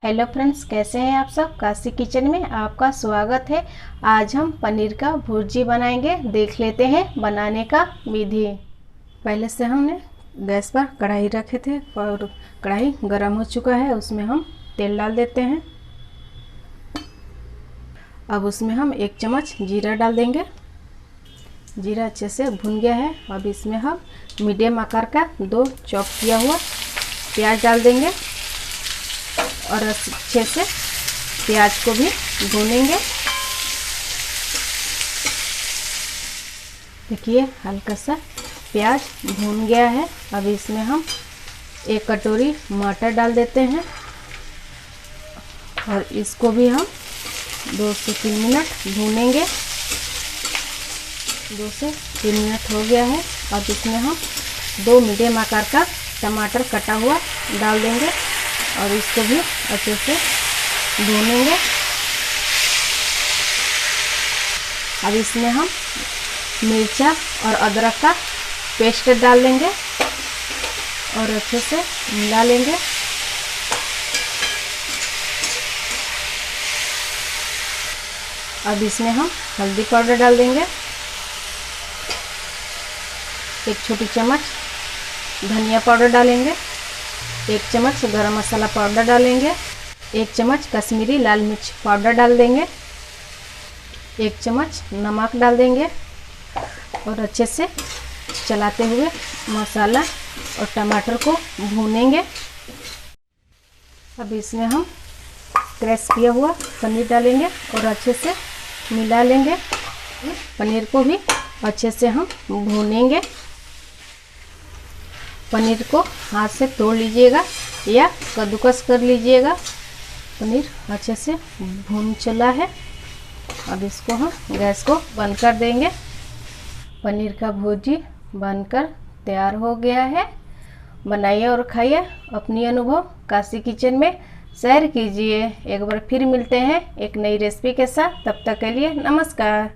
Hello friends, कैसे हैं आप सब। काशी किचन में आपका स्वागत है। आज हम पनीर का भुर्जी बनाएंगे। देख लेते हैं बनाने का विधि। पहले से हमने गैस पर कढ़ाई रखे थे और कढ़ाई गर्म हो चुका है। उसमें हम तेल डाल देते हैं। अब उसमें हम 1 चम्मच जीरा डाल देंगे। जीरा अच्छे से भुन गया है। अब इसमें हम मीडियम आकार का 2 चॉप किया हुआ प्याज डाल देंगे और अच्छे से प्याज को भी भूनेंगे। देखिए हल्का सा प्याज भून गया है। अब इसमें हम 1 कटोरी मटर डाल देते हैं और इसको भी हम 2 से 3 मिनट भूनेंगे। 2 से 3 मिनट हो गया है। अब इसमें हम 2 मीडियम आकार का टमाटर कटा हुआ डाल देंगे और इसको भी अच्छे से भूनेंगे। अब इसमें हम मिर्चा और अदरक का पेस्ट डाल देंगे और अच्छे से मिला लेंगे। अब इसमें हम हल्दी पाउडर डाल देंगे, 1 छोटी चम्मच धनिया पाउडर डालेंगे, 1 चम्मच गरम मसाला पाउडर डालेंगे, 1 चम्मच कश्मीरी लाल मिर्च पाउडर डाल देंगे, 1 चम्मच नमक डाल देंगे और अच्छे से चलाते हुए मसाला और टमाटर को भूनेंगे। अब इसमें हम क्रश किया हुआ पनीर डालेंगे और अच्छे से मिला लेंगे। पनीर को भी अच्छे से हम भूनेंगे। पनीर को हाथ से तोड़ लीजिएगा या कद्दूकस कर लीजिएगा। पनीर अच्छे से भून चला है। अब इसको हम गैस को बंद कर देंगे। पनीर का भुर्जी बनकर तैयार हो गया है। बनाइए और खाइए। अपनी अनुभव काशी किचन में शेयर कीजिए। एक बार फिर मिलते हैं एक नई रेसिपी के साथ। तब तक के लिए नमस्कार।